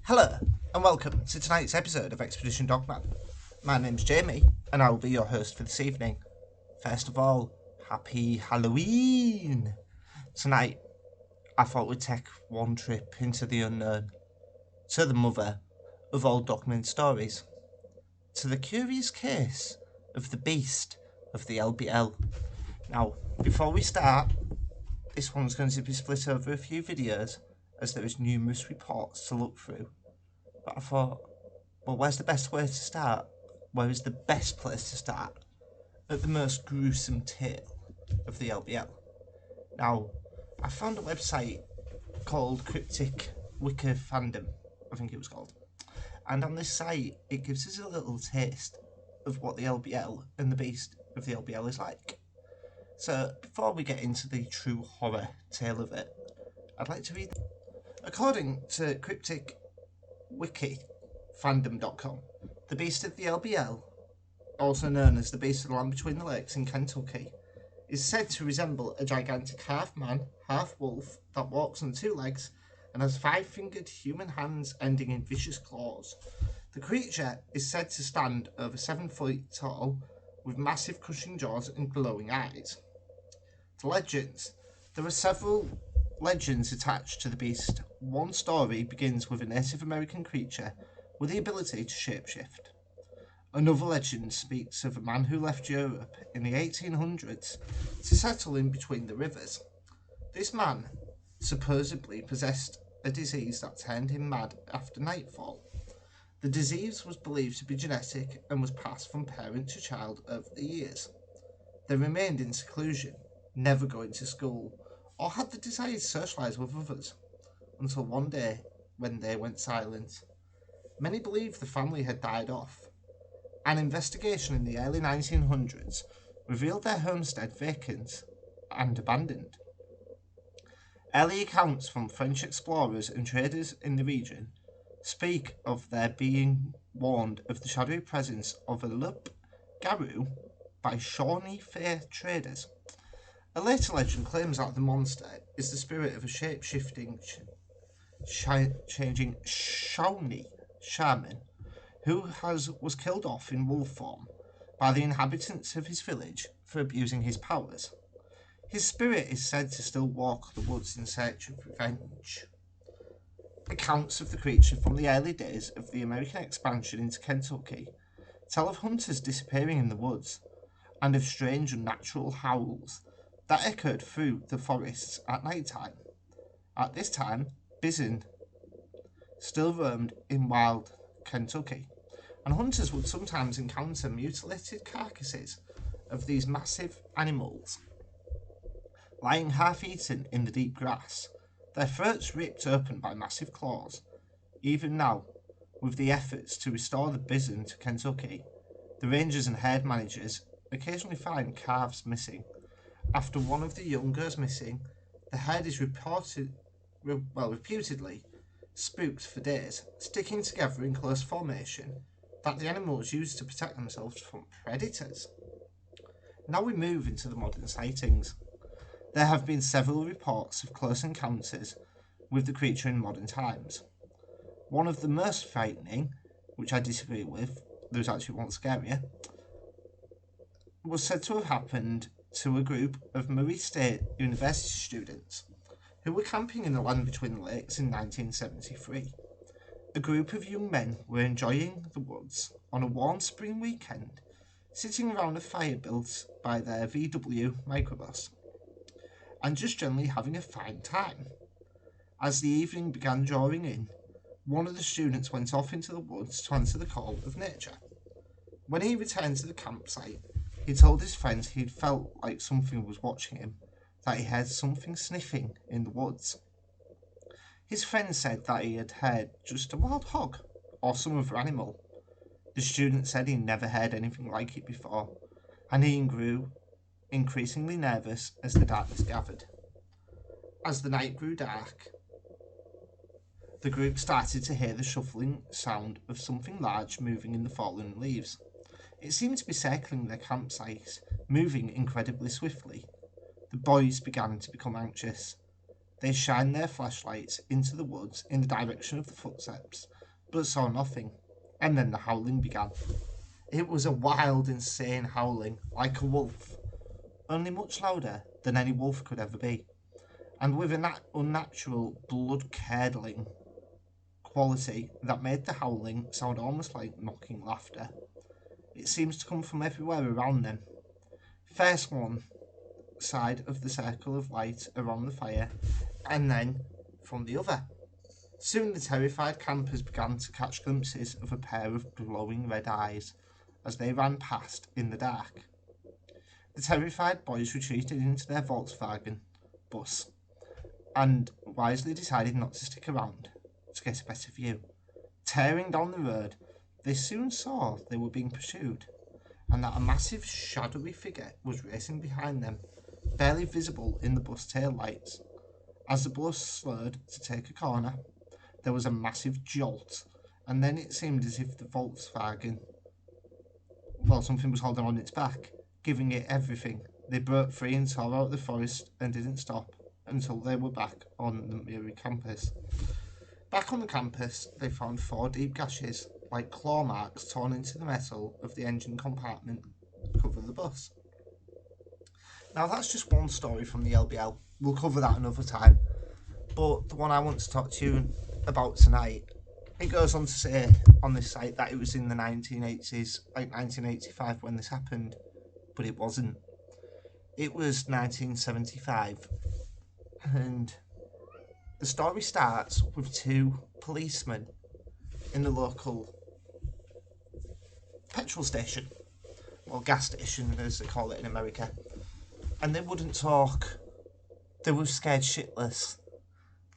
Hello, and welcome to tonight's episode of Expedition Dogman. My name's Jamie, and I will be your host for this evening. First of all, happy Halloween! Tonight, I thought we'd take one trip into the unknown, to the mother of all Dogman stories, to the curious case of the beast of the LBL. Now, before we start, this one's going to be split over a few videos, as there is numerous reports to look through. But I thought, well, where's the best way to start? Where is the best place to start? At the most gruesome tale of the LBL. Now, I found a website called Cryptic Wiki Fandom, I think it was called. And on this site, it gives us a little taste of what the LBL and the beast of the LBL is like. So, before we get into the true horror tale of it, I'd like to read. According to Cryptic Wiki Fandom.com, the beast of the LBL, also known as the beast of the land between the lakes in Kentucky, is said to resemble a gigantic half-man, half-wolf that walks on two legs and has five-fingered human hands ending in vicious claws. The creature is said to stand over 7 feet tall with massive crushing jaws and glowing eyes. The legends. There are several legends attached to the beast. One story begins with a Native American creature with the ability to shapeshift. Another legend speaks of a man who left Europe in the 1800s to settle in between the rivers. This man supposedly possessed a disease that turned him mad after nightfall. The disease was believed to be genetic and was passed from parent to child over the years. They remained in seclusion, never going to school, or had the desire to socialise with others, until one day when they went silent. Many believed the family had died off. An investigation in the early 1900s revealed their homestead vacant and abandoned. Early accounts from French explorers and traders in the region speak of their being warned of the shadowy presence of a loup-garou by Shawnee-Fair traders. A later legend claims that the monster is the spirit of a shape-shifting, changing Shawnee shaman who was killed off in wolf form by the inhabitants of his village for abusing his powers. His spirit is said to still walk the woods in search of revenge. Accounts of the creature from the early days of the American expansion into Kentucky tell of hunters disappearing in the woods and of strange unnatural howls that echoed through the forests at night time. At this time, bison still roamed in wild Kentucky, and hunters would sometimes encounter mutilated carcasses of these massive animals lying half-eaten in the deep grass, their throats ripped open by massive claws. Even now, with the efforts to restore the bison to Kentucky, the rangers and herd managers occasionally find calves missing. After one of the young goes missing, the herd is reputedly spooked for days, sticking together in close formation that the animals use to protect themselves from predators. Now we move into the modern sightings. There have been several reports of close encounters with the creature in modern times. One of the most frightening, which I disagree with, there's actually one scarier, was said to have happened to a group of Murray State University students who were camping in the land between the lakes in 1973. A group of young men were enjoying the woods on a warm spring weekend, sitting around a fire built by their VW microbus, and just generally having a fine time. As the evening began drawing in, one of the students went off into the woods to answer the call of nature. When he returned to the campsite, he told his friends he'd felt like something was watching him, that he heard something sniffing in the woods. His friend said that he had heard just a wild hog or some other animal. The student said he never heard anything like it before, and he grew increasingly nervous as the darkness gathered. As the night grew dark, the group started to hear the shuffling sound of something large moving in the fallen leaves. It seemed to be circling their campsite, moving incredibly swiftly. The boys began to become anxious. They shined their flashlights into the woods in the direction of the footsteps but saw nothing, and then the howling began. It was a wild, insane howling, like a wolf, only much louder than any wolf could ever be, and with an unnatural, blood-curdling quality that made the howling sound almost like mocking laughter. It seems to come from everywhere around them. First one side of the circle of light around the fire, and then from the other. Soon the terrified campers began to catch glimpses of a pair of glowing red eyes as they ran past in the dark. The terrified boys retreated into their Volkswagen bus and wisely decided not to stick around to get a better view. Tearing down the road, they soon saw they were being pursued, and that a massive shadowy figure was racing behind them, barely visible in the bus tail lights. As the bus slowed to take a corner, there was a massive jolt, and then it seemed as if the Volkswagen, something was holding on its back, giving it everything. They broke free and tore out the forest and didn't stop until they were back on the Miri campus. Back on the campus, they found 4 deep gashes, like claw marks torn into the metal of the engine compartment cover the bus. Now that's just one story from the LBL. We'll cover that another time. But the one I want to talk to you about tonight, it goes on to say on this site that it was in the 1980s, like 1985 when this happened, but it wasn't. It was 1975, and the story starts with 2 policemen in the local petrol station, or gas station as they call it in America, and they wouldn't talk. They were scared shitless.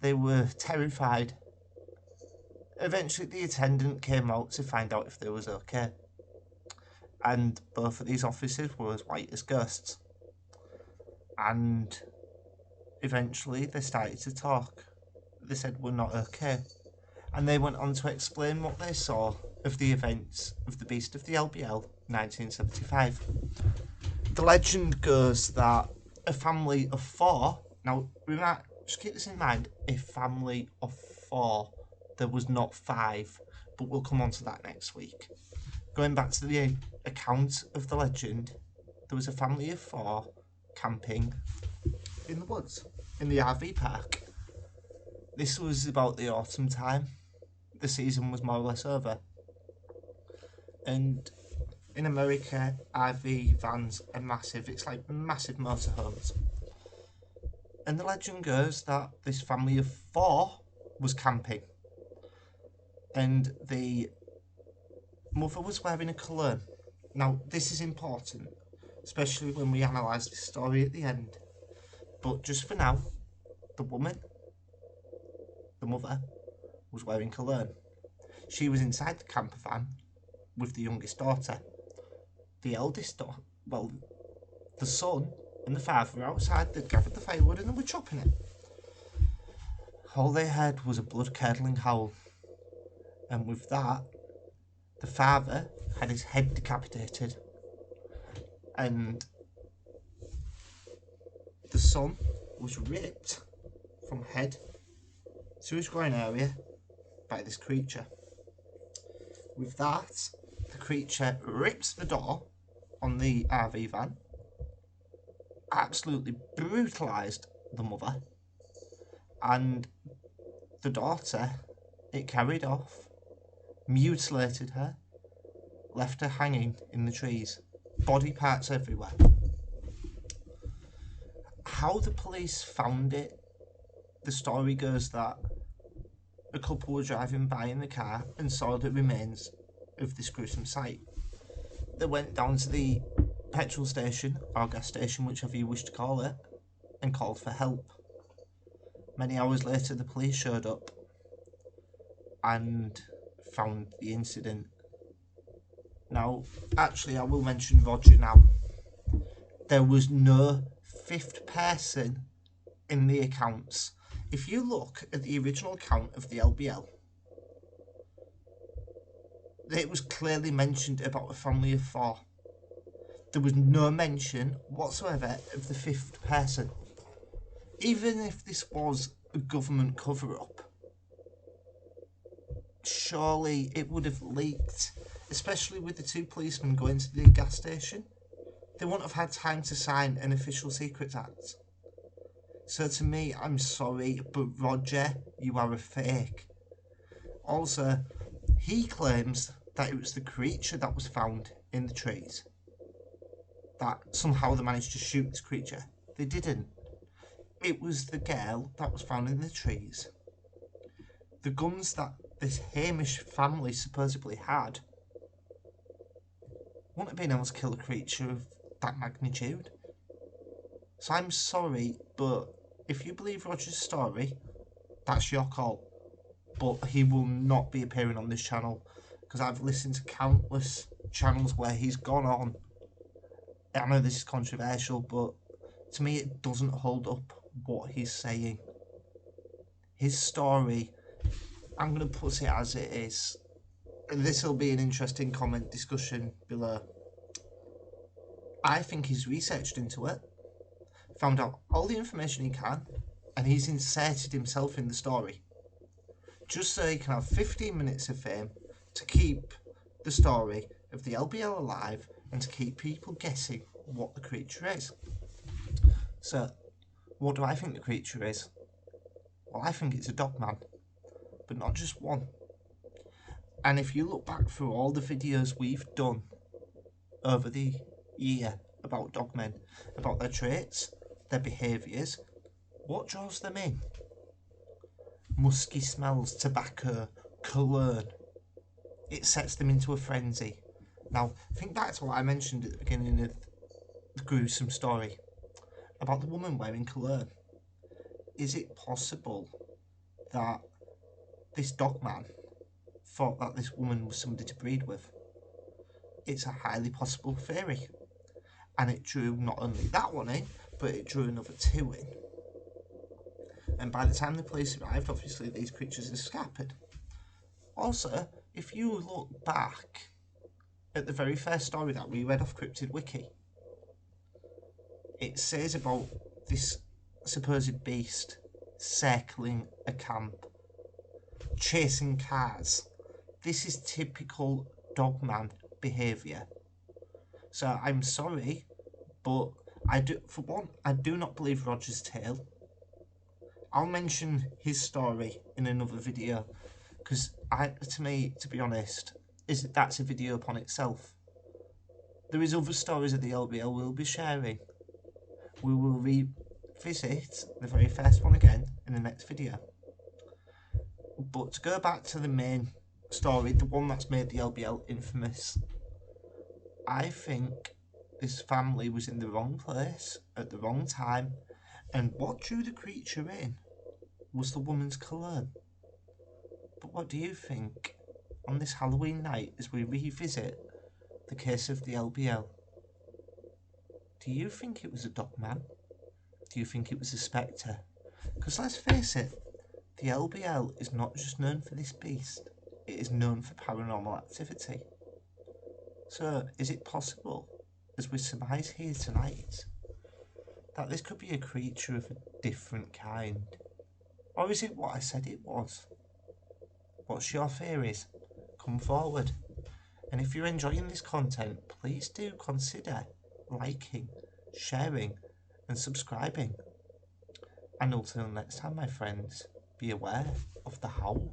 They were terrified. Eventually the attendant came out to find out if they was okay, and both of these officers were as white as ghosts, and eventually they started to talk. They said we're not okay, and they went on to explain what they saw of the events of the Beast of the LBL 1975. The legend goes that a family of 4, now we might just keep this in mind, a family of 4, there was not 5, but we'll come on to that next week. Going back to the account of the legend, there was a family of 4 camping in the woods, in the RV park. This was about the autumn time. The season was more or less over. And in America, RV vans are massive. It's like massive motorhomes. And the legend goes that this family of 4 was camping. And the mother was wearing a cologne. Now, this is important, especially when we analyse this story at the end. But just for now, the woman, the mother, was wearing cologne. She was inside the camper van with the youngest daughter. The eldest daughter, the son and the father were outside. They'd gathered the firewood and they were chopping it. All they heard was a blood-curdling howl. And with that, the father had his head decapitated. And the son was ripped from head to his groin area by this creature. With that, the creature rips the door on the RV van, absolutely brutalised the mother, and the daughter, it carried off, mutilated her, left her hanging in the trees, body parts everywhere. How the police found it, the story goes that a couple were driving by in the car and saw the remains of this gruesome sight. They went down to the petrol station, or gas station, whichever you wish to call it, and called for help. Many hours later, the police showed up and found the incident. Now, actually, I will mention Roger now. There was no 5th person in the accounts. If you look at the original account of the LBL, it was clearly mentioned about a family of 4. There was no mention whatsoever of the 5th person. Even if this was a government cover-up, surely it would have leaked, especially with the two policemen going to the gas station. They wouldn't have had time to sign an official Secrets Act. So to me, I'm sorry, but Roger, you are a fake. Also, he claims that it was the creature that was found in the trees. That somehow they managed to shoot this creature. They didn't. It was the girl that was found in the trees. The guns that this Hamish family supposedly had wouldn't have been able to kill a creature of that magnitude. So I'm sorry, but if you believe Roger's story, that's your call. But he will not be appearing on this channel, because I've listened to countless channels where he's gone on. I know this is controversial, but to me it doesn't hold up what he's saying. His story, I'm going to put it as it is. This will be an interesting comment discussion below. I think he's researched into it, found out all the information he can, and he's inserted himself in the story. Just so he can have 15 minutes of fame to keep the story of the LBL alive and to keep people guessing what the creature is. So, what do I think the creature is? Well, I think it's a dogman, but not just one. And if you look back through all the videos we've done over the year about dogmen, about their traits, their behaviours, what draws them in? Musky smells, tobacco, cologne. It sets them into a frenzy. Now, think back to what I mentioned at the beginning of the gruesome story about the woman wearing cologne. Is it possible that this dogman thought that this woman was somebody to breed with? It's a highly possible theory. And it drew not only that one in, but it drew another two in. And by the time the police arrived, obviously these creatures had scattered. Also, if you look back at the very first story that we read off Cryptid Wiki, it says about this supposed beast circling a camp, chasing cars. This is typical dogman behaviour. So I'm sorry, but I do not believe Roger's tale. I'll mention his story in another video, because to me, to be honest, that's a video upon itself. There is other stories of the LBL we'll be sharing. We will revisit the very first one again in the next video. But to go back to the main story, the one that's made the LBL infamous, I think this family was in the wrong place at the wrong time, and what drew the creature in was the woman's cologne. But what do you think on this Halloween night as we revisit the case of the LBL? Do you think it was a dogman? Do you think it was a spectre? Because let's face it, the LBL is not just known for this beast, it is known for paranormal activity. So, is it possible, as we surmise here tonight, that this could be a creature of a different kind? Or is it what I said it was? What's your theories? Come forward. And if you're enjoying this content, please do consider liking, sharing and subscribing. And until next time, my friends, be aware of the howl.